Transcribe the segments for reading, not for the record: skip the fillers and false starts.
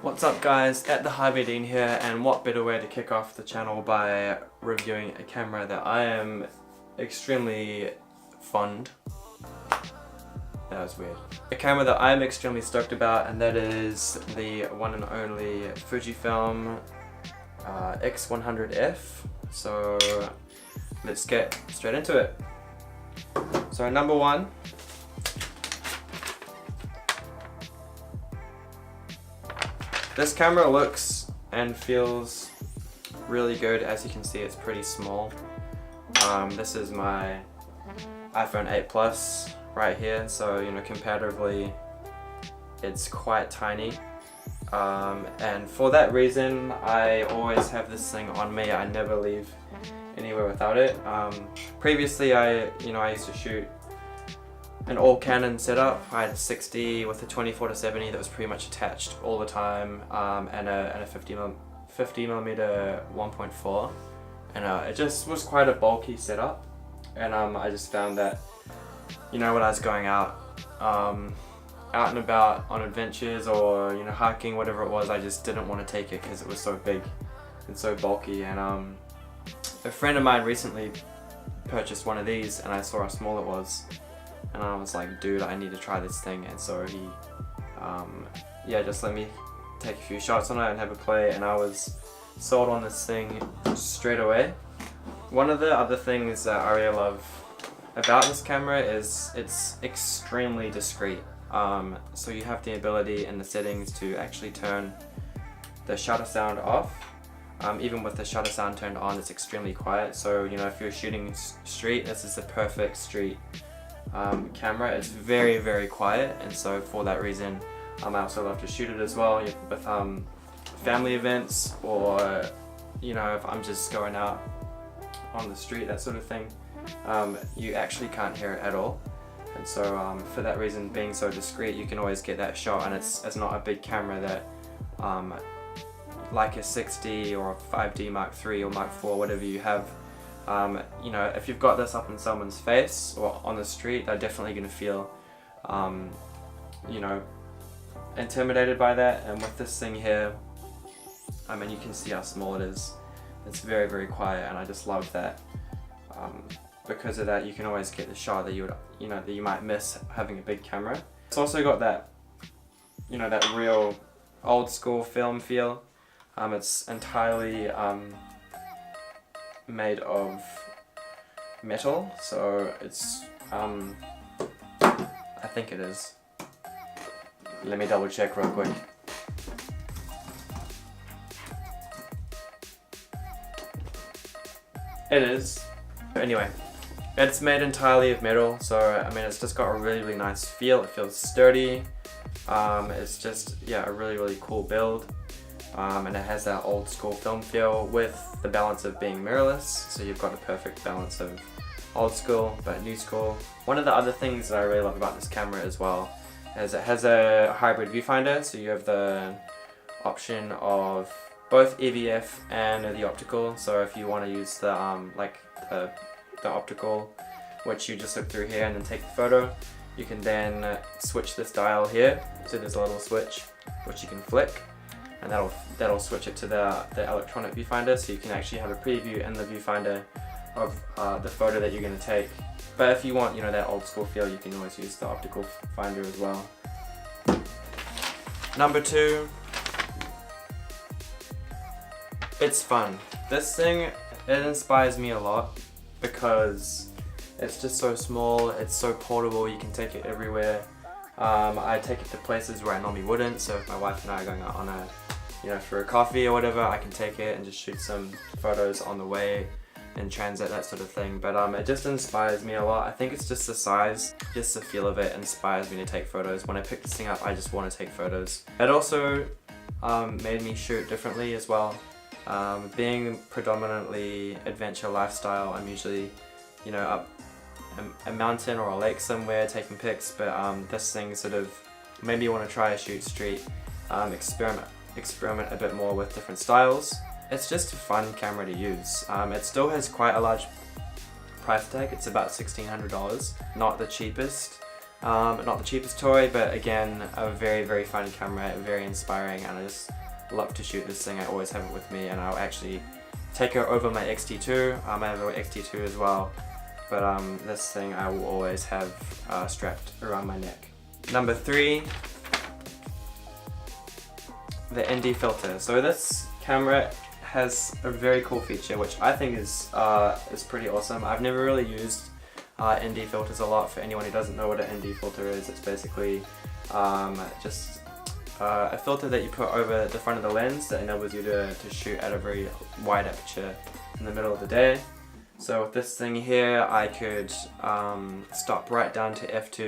What's up guys, at the Harvey Dean here, and what better way to kick off the channel by reviewing a camera that I am extremely fond. That was weird. A camera that I'm extremely stoked about, and that is the one and only Fujifilm X100F. So let's get straight into it. So number one, this camera looks and feels really good. As you can see, it's pretty small. This is my iPhone 8 Plus right here, so you know, comparatively it's quite tiny. And for that reason, I always have this thing on me. I never leave anywhere without it. Previously, I used to shoot an all Canon setup. I had a 60 with a 24-70 that was pretty much attached all the time, and a 50mm 1.4, and it just was quite a bulky setup. And I just found that, you know, when I was going out and about on adventures or hiking, whatever it was, I just didn't want to take it because it was so big and so bulky. And a friend of mine recently purchased one of these, and I saw how small it was. And I was like, dude, I need to try this thing. And so he, just let me take a few shots on it and have a play, and I was sold on this thing straight away. One of the other things that I really love about this camera is it's extremely discreet. So you have the ability in the settings to actually turn the shutter sound off. Even with the shutter sound turned on, it's extremely quiet. So if you're shooting street, this is the perfect street camera. It's very, very quiet, and so for that reason, I also love to shoot it as well with family events, or if I'm just going out on the street, that sort of thing. You actually can't hear it at all, and so for that reason, being so discreet, you can always get that shot. And it's not a big camera that like a 60 or a 5D Mark III or Mark IV, whatever you have. If you've got this up in someone's face or on the street, they're definitely going to feel, intimidated by that. And with this thing here, you can see how small it is. It's very, very quiet, and I just love that. Because of that, you can always get the shot that you might miss having a big camera. It's also got that, that real old school film feel. It's entirely made of metal, so it's I think it is. Let me double check real quick. It is. Anyway, it's made entirely of metal, so it's just got a really, really nice feel. It feels sturdy. It's just, a really, really cool build. And it has that old school film feel with the balance of being mirrorless, so you've got a perfect balance of old school but new school. One of the other things that I really love about this camera as well is it has a hybrid viewfinder, so you have the option of both EVF and the optical. So if you want to use the the optical, which you just look through here and then take the photo, you can then switch this dial here. So there's a little switch which you can flick, and that'll switch it to the electronic viewfinder, so you can actually have a preview in the viewfinder of the photo that you're going to take. But if you want that old school feel, you can always use the optical finder as well. Number two, it's fun. This thing, it inspires me a lot because it's just so small, it's so portable, you can take it everywhere. I take it to places where I normally wouldn't, so if my wife and I are going out on for a coffee or whatever, I can take it and just shoot some photos on the way in transit, that sort of thing. But it just inspires me a lot. I think it's just the size, just the feel of it inspires me to take photos. When I pick this thing up, I just want to take photos. It also made me shoot differently as well. Being predominantly adventure lifestyle, I'm usually up a mountain or a lake somewhere taking pics, but this thing sort of made me want to try a shoot street, experiment a bit more with different styles. It's just a fun camera to use. It still has quite a large price tag. It's about $1,600, not the cheapest. Not the cheapest toy, but again, a very fun camera, very inspiring, and I just love to shoot this thing. I always have it with me, and I'll actually take it over my X-T2. I have an X-T2 as well, but this thing I will always have strapped around my neck. Number 3, the ND filter. So this camera has a very cool feature which I think is pretty awesome. I've never really used ND filters a lot. For anyone who doesn't know what an ND filter is, it's basically just a filter that you put over the front of the lens that enables you to shoot at a very wide aperture in the middle of the day. So with this thing here, I could stop right down to f2,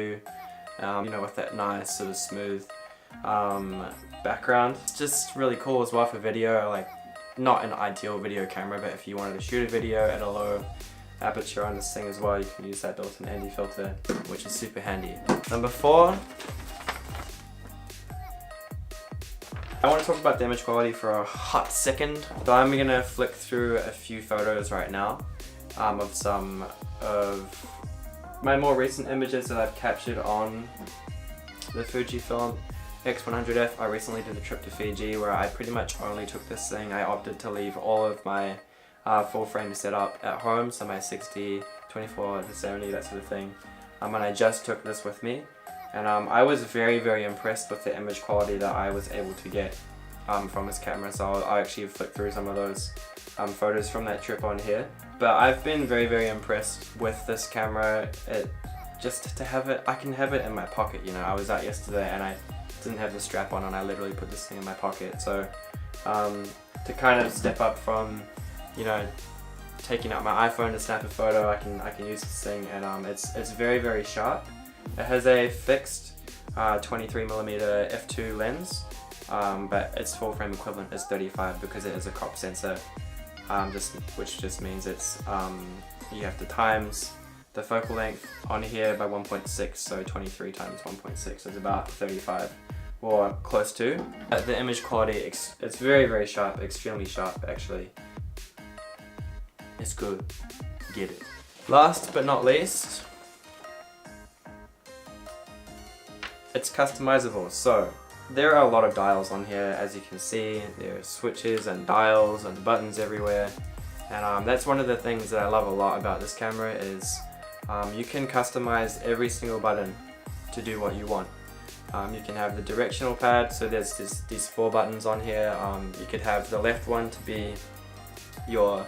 you know, with that nice sort of smooth background. It's just really cool as well for video, like not an ideal video camera, but if you wanted to shoot a video at a low aperture on this thing as well, you can use that built-in ND filter, which is super handy. Number 4, I want to talk about the image quality for a hot second. So I'm going to flick through a few photos right now of some of my more recent images that I've captured on the Fujifilm X100F. I recently did a trip to Fiji where I pretty much only took this thing. I opted to leave all of my full frame setup at home, so my 60, 24 to 70, that sort of thing. And I just took this with me, and I was very impressed with the image quality that I was able to get from this camera. So I'll actually flick through some of those photos from that trip on here. But I've been very impressed with this camera. Just to have it, I can have it in my pocket, you know. I was out yesterday and I didn't have the strap on, and I literally put this thing in my pocket. So to kind of step up from, you know, taking out my iPhone to snap a photo, I can use this thing, and it's very sharp. It has a fixed 23mm f2 lens, but its full frame equivalent is 35 because it is a crop sensor, which just means it's you have to times the focal length on here by 1.6, so 23 times 1.6 is about 35, or close to. The image quality, it's very sharp, extremely sharp actually. It's good, get it. Last but not least, it's customizable. So there are a lot of dials on here, as you can see. There are switches and dials and buttons everywhere, and that's one of the things that I love a lot about this camera is you can customize every single button to do what you want. You can have the directional pad, so there's these 4 buttons on here. You could have the left one to be your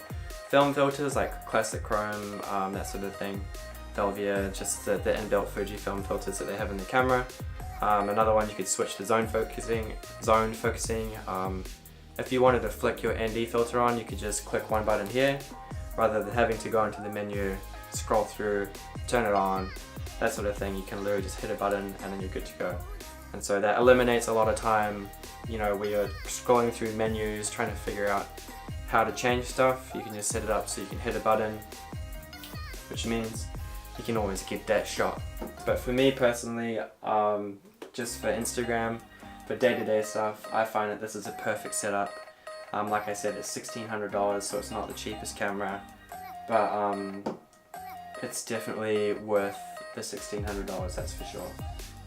film filters like classic chrome, that sort of thing. Velvia, just the inbuilt Fujifilm filters that they have in the camera. Another one, you could switch to zone focusing. If you wanted to flick your ND filter on, you could just click one button here, rather than having to go into the menu, scroll through, turn it on, that sort of thing. You can literally just hit a button and then you're good to go. And so that eliminates a lot of time, you know, where you're scrolling through menus, trying to figure out how to change stuff. You can just set it up so you can hit a button, which means you can always get that shot. But for me personally, just for Instagram, for day-to-day stuff, I find that this is a perfect setup. Like I said, it's $1,600, so it's not the cheapest camera, but it's definitely worth the $1,600, that's for sure.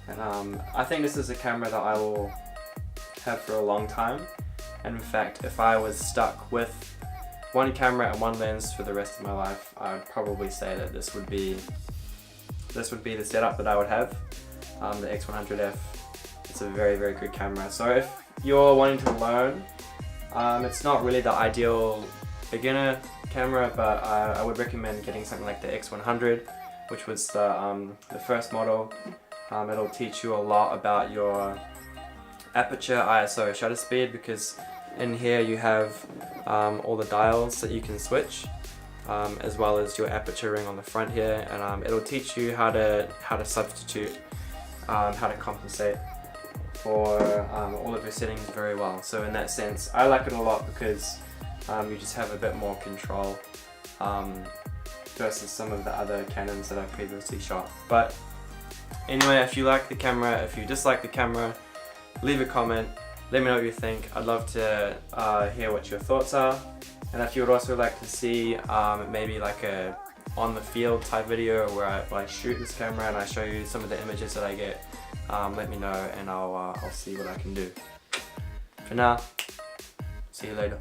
And I think this is a camera that I will have for a long time. And in fact, if I was stuck with one camera and one lens for the rest of my life, I would probably say that this would be the setup that I would have. The X100F. It's a very good camera. So if you're wanting to learn, it's not really the ideal beginner camera, but I would recommend getting something like the X100, which was the first model. It'll teach you a lot about your aperture, ISO, shutter speed, because in here you have all the dials that you can switch, as well as your aperture ring on the front here, and it'll teach you how to substitute, how to compensate for all of your settings very well. So in that sense, I like it a lot because you just have a bit more control versus some of the other Canons that I've previously shot. But anyway, if you like the camera, if you dislike the camera, leave a comment, let me know what you think. I'd love to hear what your thoughts are. And if you would also like to see maybe like a on the field type video where I shoot this camera and I show you some of the images that I get, let me know and I'll see what I can do. For now, see you later.